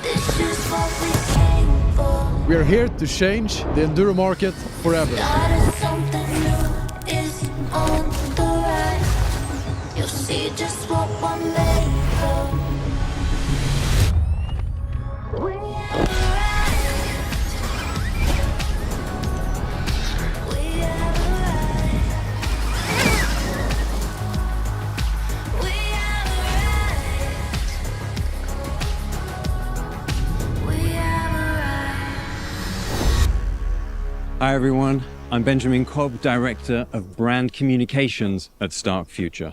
This is what we came for. We are here to change the enduro market forever. Started something new is on the rise. You'll see just what we're made of. We have arrived. We have arrived. We have arrived. We have arrived. Hi everyone, I'm Benjamin Cobb, Director of Brand Communications at Stark Future.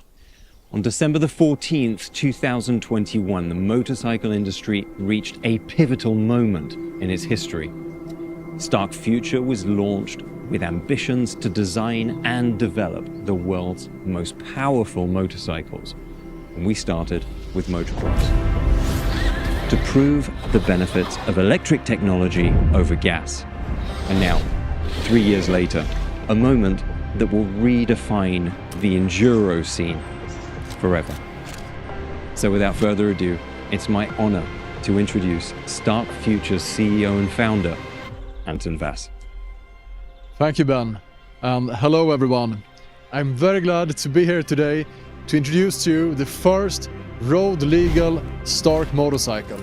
On December the 14th, 2021, the motorcycle industry reached a pivotal moment in its history. Stark Future was launched with ambitions to design and develop the world's most powerful motorcycles. And we started with motocross. To prove the benefits of electric technology over gas. And now, 3 years later, a moment that will redefine the Enduro scene forever. So without further ado, it's my honor to introduce Stark Future's CEO and founder, Anton Vass. Thank you, Ben. And hello, everyone. I'm very glad to be here today to introduce to you the first road-legal Stark motorcycle,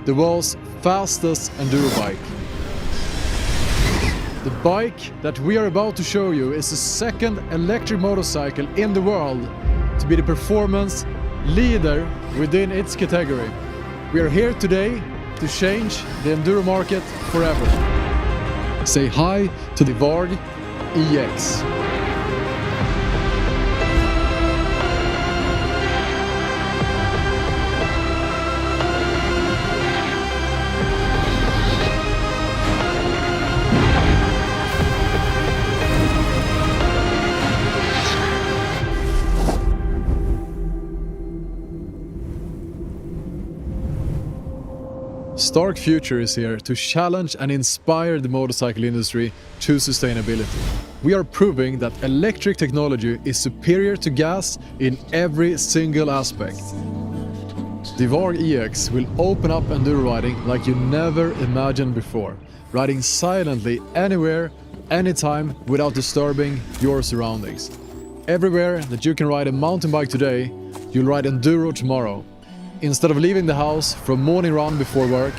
the world's fastest enduro bike. The bike that we are about to show you is the second electric motorcycle in the world to be the performance leader within its category. We are here today to change the enduro market forever. Say hi to the VARG EX. Stark Future is here to challenge and inspire the motorcycle industry to sustainability. We are proving that electric technology is superior to gas in every single aspect. The VARG EX will open up enduro riding like you never imagined before, riding silently anywhere, anytime without disturbing your surroundings. Everywhere that you can ride a mountain bike today, you'll ride enduro tomorrow. Instead of leaving the house for a morning run before work,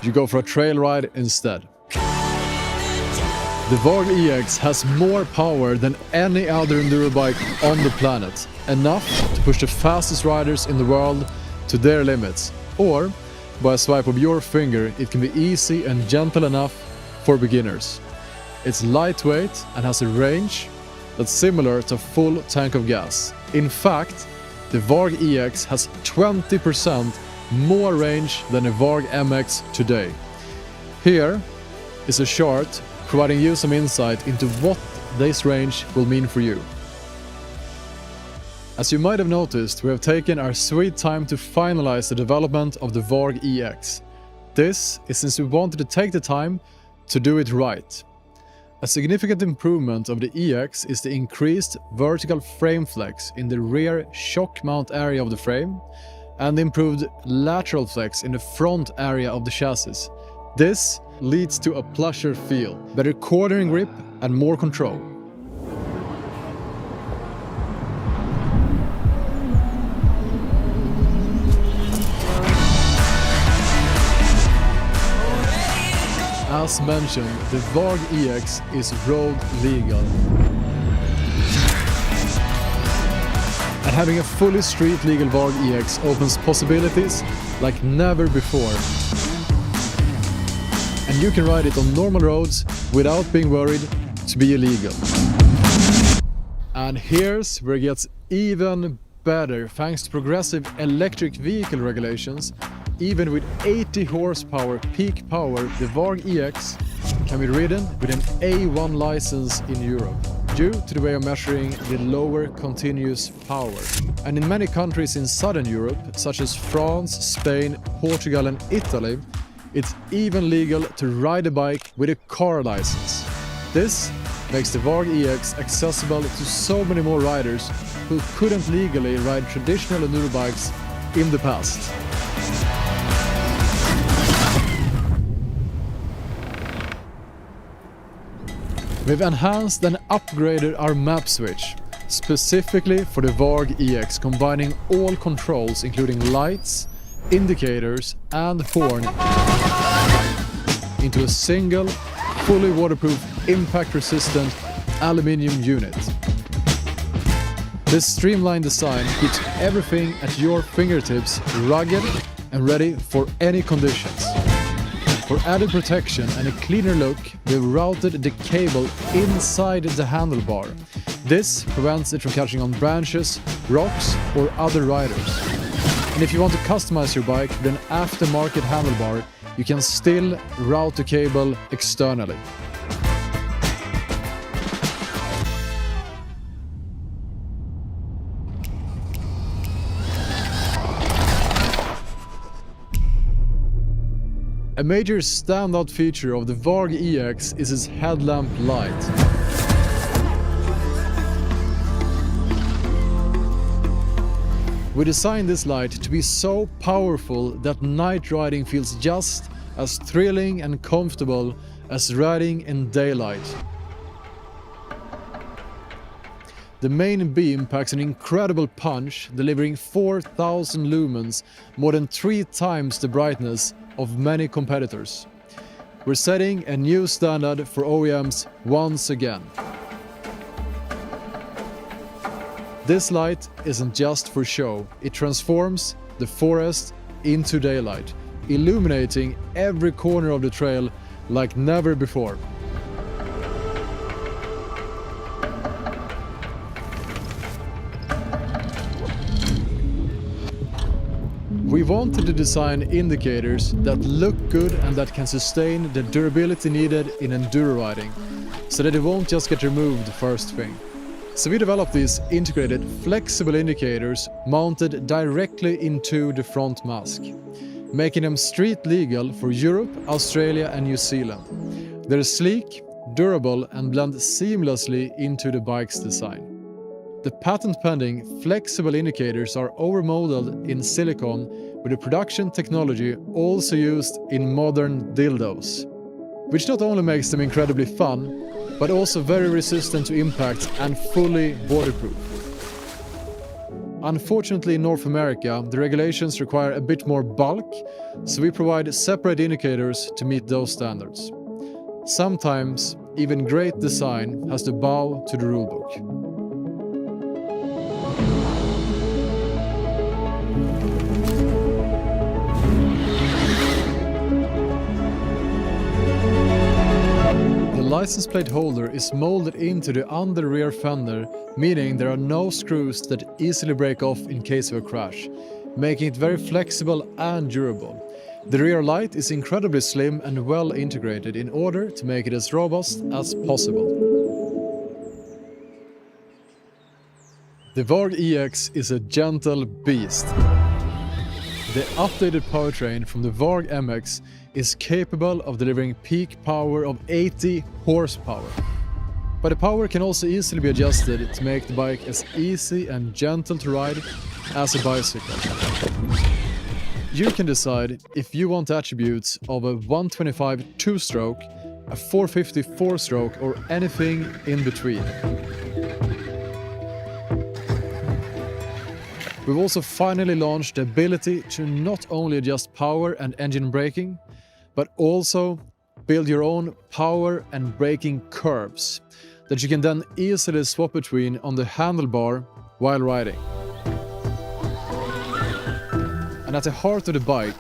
you go for a trail ride instead. The VARG EX has more power than any other enduro bike on the planet, enough to push the fastest riders in the world to their limits. Or, by a swipe of your finger, it can be easy and gentle enough for beginners. It's lightweight and has a range that's similar to a full tank of gas. In fact, the VARG EX has 20% more range than a VARG MX today. Here is a chart providing you some insight into what this range will mean for you. As you might have noticed, we have taken our sweet time to finalize the development of the VARG EX. This is since we wanted to take the time to do it right. A significant improvement of the EX is the increased vertical frame flex in the rear shock mount area of the frame and the improved lateral flex in the front area of the chassis. This leads to a plusher feel, better quartering grip and more control. As mentioned, the VARG EX is road legal. And having a fully street legal VARG EX opens possibilities like never before. And you can ride it on normal roads without being worried to be illegal. And here's where it gets even better thanks to progressive electric vehicle regulations. Even with 80 horsepower peak power, the VARG EX can be ridden with an A1 license in Europe, due to the way of measuring the lower continuous power. And in many countries in Southern Europe, such as France, Spain, Portugal and Italy, it's even legal to ride a bike with a car license. This makes the VARG EX accessible to so many more riders who couldn't legally ride traditional enduro bikes in the past. We've enhanced and upgraded our map switch, specifically for the VARG EX, combining all controls including lights, indicators and horn into a single, fully waterproof, impact-resistant aluminium unit. This streamlined design keeps everything at your fingertips rugged and ready for any conditions. For added protection and a cleaner look, we've routed the cable inside the handlebar. This prevents it from catching on branches, rocks or other riders. And if you want to customize your bike with an aftermarket handlebar, you can still route the cable externally. A major standout feature of the VARG EX is its headlamp light. We designed this light to be so powerful that night riding feels just as thrilling and comfortable as riding in daylight. The main beam packs an incredible punch, delivering 4,000 lumens, more than 3 times the brightness of many competitors. We're setting a new standard for OEMs once again. This light isn't just for show, it transforms the forest into daylight, illuminating every corner of the trail like never before. We wanted to design indicators that look good and that can sustain the durability needed in enduro riding, so that it won't just get removed first thing. So we developed these integrated, flexible indicators mounted directly into the front mask, making them street legal for Europe, Australia and New Zealand. They're sleek, durable and blend seamlessly into the bike's design. The patent-pending flexible indicators are overmolded in silicone with the production technology also used in modern dildos, which not only makes them incredibly fun, but also very resistant to impact and fully waterproof. Unfortunately, in North America, the regulations require a bit more bulk, so we provide separate indicators to meet those standards. Sometimes, even great design has to bow to the rulebook. The license plate holder is molded into the under rear fender, meaning there are no screws that easily break off in case of a crash, making it very flexible and durable. The rear light is incredibly slim and well integrated in order to make it as robust as possible. The VARG EX is a gentle beast. The updated powertrain from the VARG MX is capable of delivering peak power of 80 horsepower. But the power can also easily be adjusted to make the bike as easy and gentle to ride as a bicycle. You can decide if you want attributes of a 125 two-stroke, a 450 four-stroke or anything in between. We've also finally launched the ability to not only adjust power and engine braking, but also build your own power and braking curves that you can then easily swap between on the handlebar while riding. And at the heart of the bike,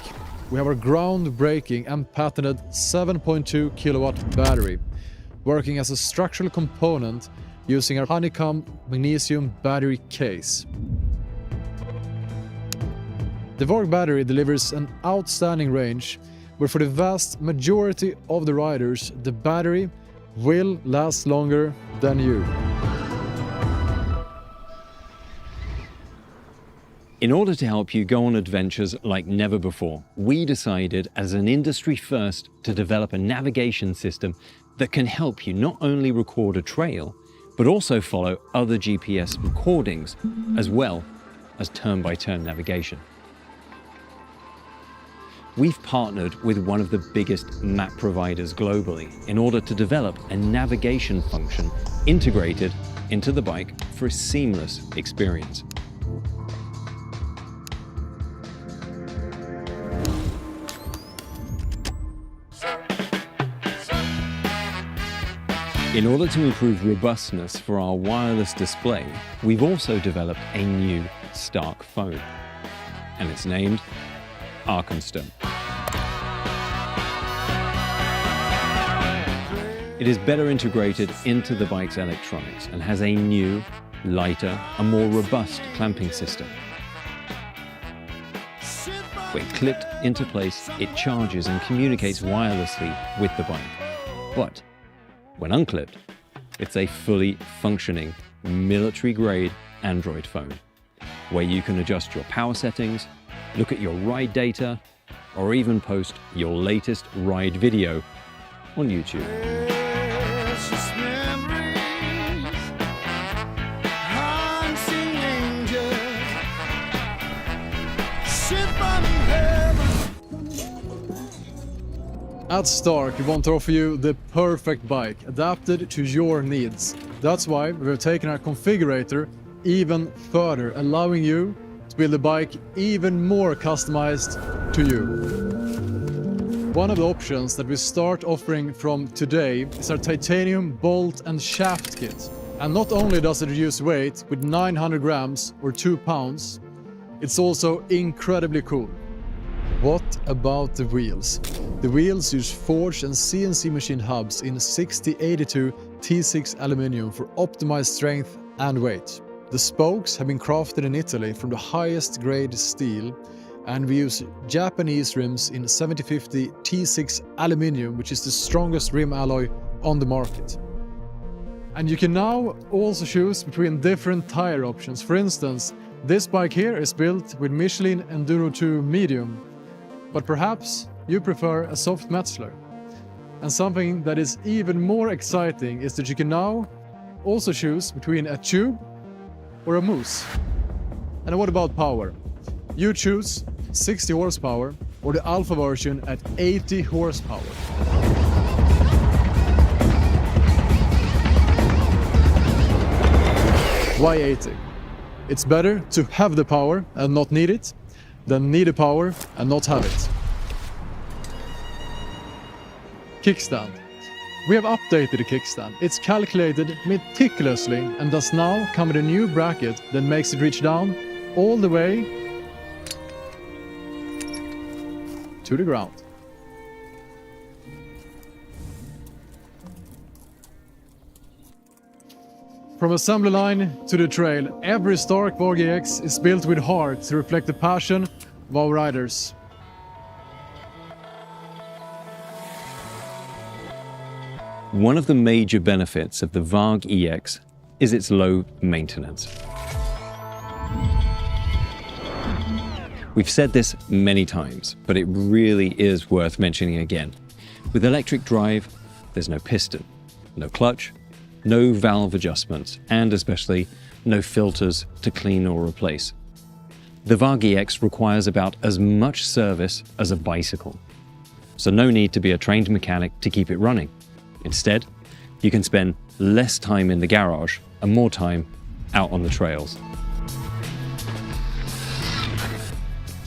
we have our groundbreaking and patented 7.2 kilowatt battery, working as a structural component using our honeycomb magnesium battery case. The VARG battery delivers an outstanding range, where for the vast majority of the riders, the battery will last longer than you. In order to help you go on adventures like never before, we decided as an industry first to develop a navigation system that can help you not only record a trail, but also follow other GPS recordings, as well as turn-by-turn navigation. we've partnered with one of the biggest map providers globally in order to develop a navigation function integrated into the bike for a seamless experience. In order to improve robustness for our wireless display, we've also developed a new Stark phone, and it's named Arkenstone. It is better integrated into the bike's electronics and has a new, lighter, and more robust clamping system. When clipped into place, it charges and communicates wirelessly with the bike. But when unclipped, it's a fully functioning, military-grade Android phone, where you can adjust your power settings, look at your ride data, or even post your latest ride video on YouTube. At Stark, we want to offer you the perfect bike, adapted to your needs. That's why we've taken our configurator even further, allowing you to build a bike even more customized to you. One of the options that we start offering from today is our titanium bolt and shaft kit. And not only does it reduce weight with 900 grams or 2 pounds, it's also incredibly cool. What about the wheels? The wheels use forged and CNC machined hubs in 6082 T6 aluminum for optimized strength and weight. The spokes have been crafted in Italy from the highest grade steel, and we use Japanese rims in 7050 T6 aluminum, which is the strongest rim alloy on the market. And you can now also choose between different tire options. For instance, this bike here is built with Michelin Enduro 2 medium, but perhaps you prefer a soft Metzler. And something that is even more exciting is that you can now also choose between a tube or a mousse. And what about power? You choose 60 horsepower or the Alpha version at 80 horsepower. Why 80? It's better to have the power and not need it than need the power and not have it. Kickstand. We have updated the kickstand. It's calculated meticulously and does now come with a new bracket that makes it reach down all the way to the ground. From assembly line to the trail, every Stark VARG EX is built with heart to reflect the passion of our riders. One of the major benefits of the VARG EX is its low maintenance. We've said this many times, but it really is worth mentioning again. With electric drive, there's no piston, no clutch, no valve adjustments, and especially no filters to clean or replace. The VARG EX requires about as much service as a bicycle, so no need to be a trained mechanic to keep it running. Instead, you can spend less time in the garage and more time out on the trails.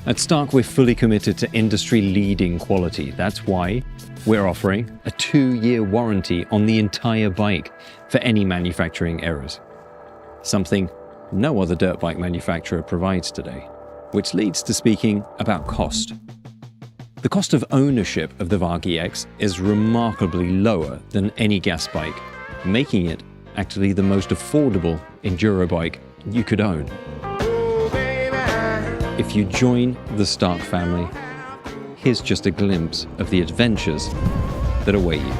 At Stark, we're fully committed to industry-leading quality. That's why we're offering a 2-year warranty on the entire bike for any manufacturing errors. Something no other dirt bike manufacturer provides today, which leads to speaking about cost. The cost of ownership of the VARG EX is remarkably lower than any gas bike, making it actually the most affordable enduro bike you could own. If you join the Stark family, here's just a glimpse of the adventures that await you.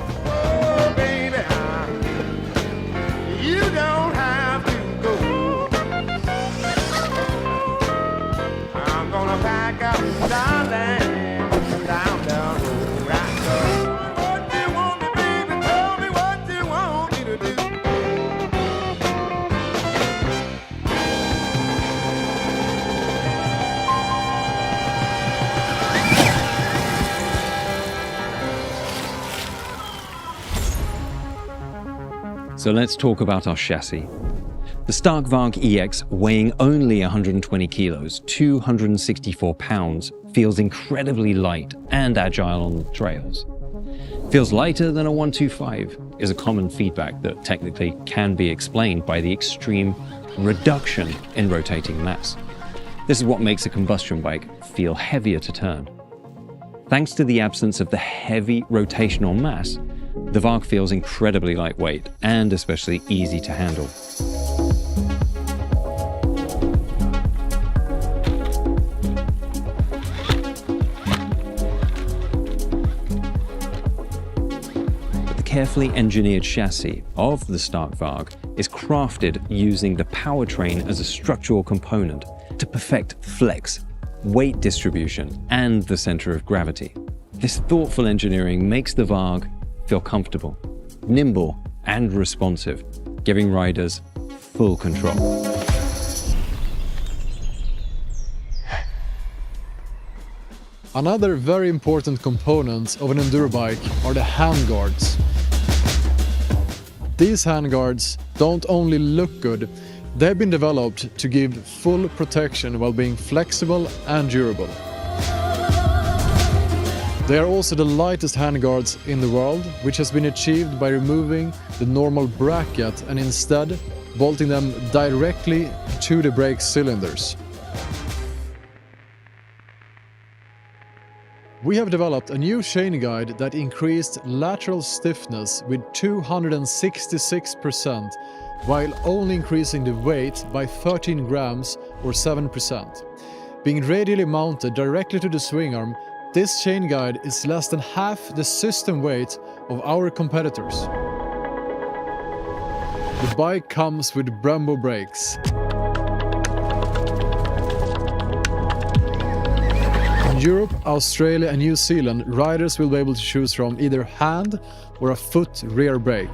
So let's talk about our chassis. The Stark VARG EX, weighing only 120 kilos, 264 pounds, feels incredibly light and agile on the trails. Feels lighter than a 125 is a common feedback that technically can be explained by the extreme reduction in rotating mass. This is what makes a combustion bike feel heavier to turn. Thanks to the absence of the heavy rotational mass, the VARG feels incredibly lightweight and especially easy to handle. The carefully engineered chassis of the Stark VARG is crafted using the powertrain as a structural component to perfect flex, weight distribution, and the center of gravity. This thoughtful engineering makes the VARG feel comfortable, nimble, and responsive, giving riders full control. Another very important component of an enduro bike are the handguards. These handguards don't only look good, they've been developed to give full protection while being flexible and durable. They are also the lightest handguards in the world, which has been achieved by removing the normal bracket and instead bolting them directly to the brake cylinders. We have developed a new chain guide that increased lateral stiffness with 266%, while only increasing the weight by 13 grams or 7%. Being radially mounted directly to the swing arm, this chain guide is less than half the system weight of our competitors. The bike comes with Brembo brakes. In Europe, Australia and New Zealand, riders will be able to choose from either hand or a foot rear brake.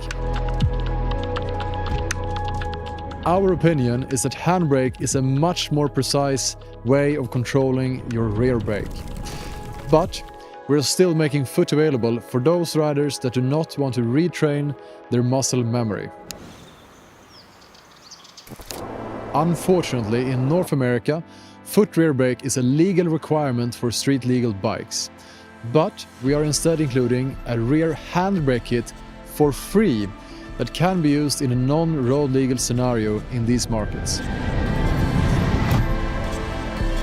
Our opinion is that handbrake is a much more precise way of controlling your rear brake. But we're still making foot available for those riders that do not want to retrain their muscle memory. Unfortunately, in North America, foot rear brake is a legal requirement for street legal bikes. But we are instead including a rear handbrake kit for free that can be used in a non-road legal scenario in these markets.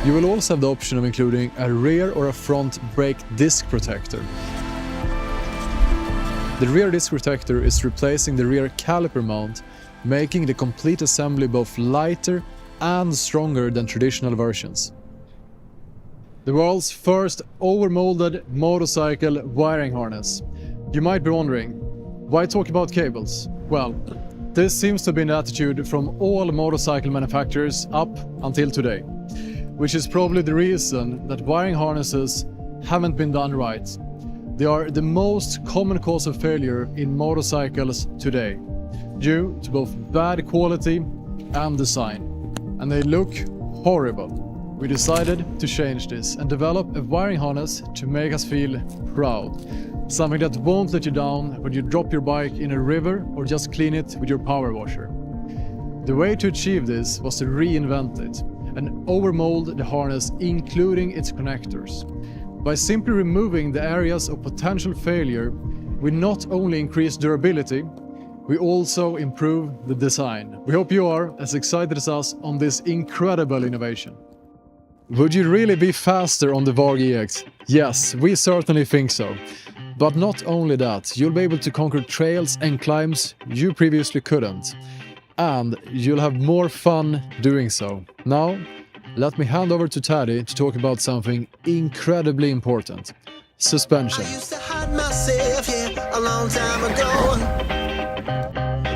You will also have the option of including a rear or a front brake disc protector. The rear disc protector is replacing the rear caliper mount, making the complete assembly both lighter and stronger than traditional versions. The world's first overmolded motorcycle wiring harness. You might be wondering, why talk about cables? Well, this seems to have been the attitude from all motorcycle manufacturers up until today, which is probably the reason that wiring harnesses haven't been done right. They are the most common cause of failure in motorcycles today, due to both bad quality and design. And they look horrible. We decided to change this and develop a wiring harness to make us feel proud. Something that won't let you down when you drop your bike in a river or just clean it with your power washer. The way to achieve this was to reinvent it and overmold the harness, including its connectors. By simply removing the areas of potential failure, we not only increase durability, we also improve the design. We hope you are as excited as us on this incredible innovation. Would you really be faster on the VARG EX? Yes, we certainly think so. But not only that, you'll be able to conquer trails and climbs you previously couldn't. And you'll have more fun doing so. Now, let me hand over to Taddy to talk about something incredibly important: suspension. I used to hide myself, yeah, a long time ago.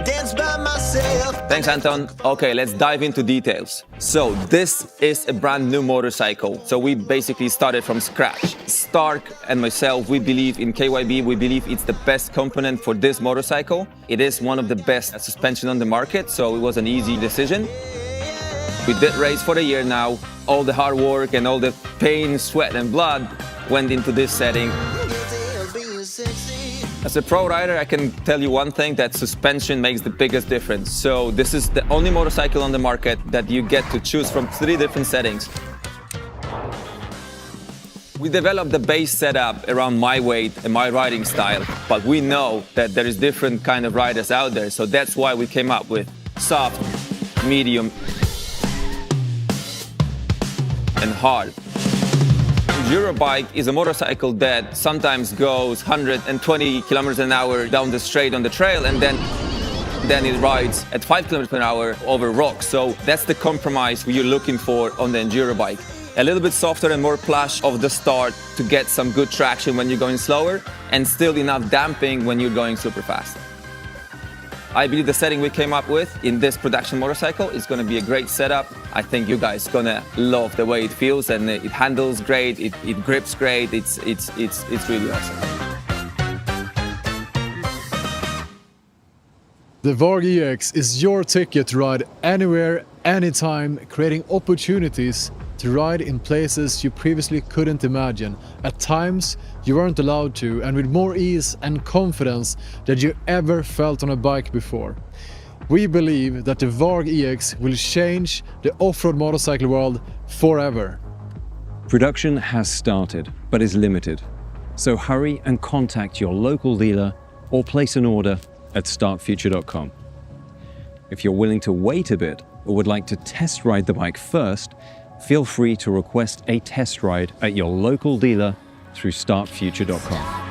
Dance by myself. Thanks, Anton. Okay, let's dive into details. So this is a brand new motorcycle. So we basically started from scratch. Stark and myself, we believe in KYB. We believe it's the best component for this motorcycle. It is one of the best suspension on the market, so it was an easy decision. We did race for a year now. All the hard work and all the pain, sweat and blood went into this setting. As a pro rider, I can tell you one thing, that suspension makes the biggest difference. So this is the only motorcycle on the market that you get to choose from 3 different settings. We developed the base setup around my weight and my riding style, but we know that there is different kind of riders out there, so that's why we came up with soft, medium, and hard. Enduro bike is a motorcycle that sometimes goes 120 kilometers an hour down the straight on the trail, and then it rides at 5 kilometers per hour over rocks. So that's the compromise you're looking for on the Enduro bike. A little bit softer and more plush of the start to get some good traction when you're going slower, and still enough damping when you're going super fast. I believe the setting we came up with in this production motorcycle is going to be a great setup. I think you guys are going to love the way it feels, and it handles great, it grips great, it's really awesome. The VARG EX is your ticket to ride anywhere, anytime, creating opportunities to ride in places you previously couldn't imagine, at times you weren't allowed to, and with more ease and confidence than you ever felt on a bike before. We believe that the VARG EX will change the off-road motorcycle world forever. Production has started, but is limited. So hurry and contact your local dealer or place an order at starkfuture.com. If you're willing to wait a bit or would like to test ride the bike first, feel free to request a test ride at your local dealer through starkfuture.com.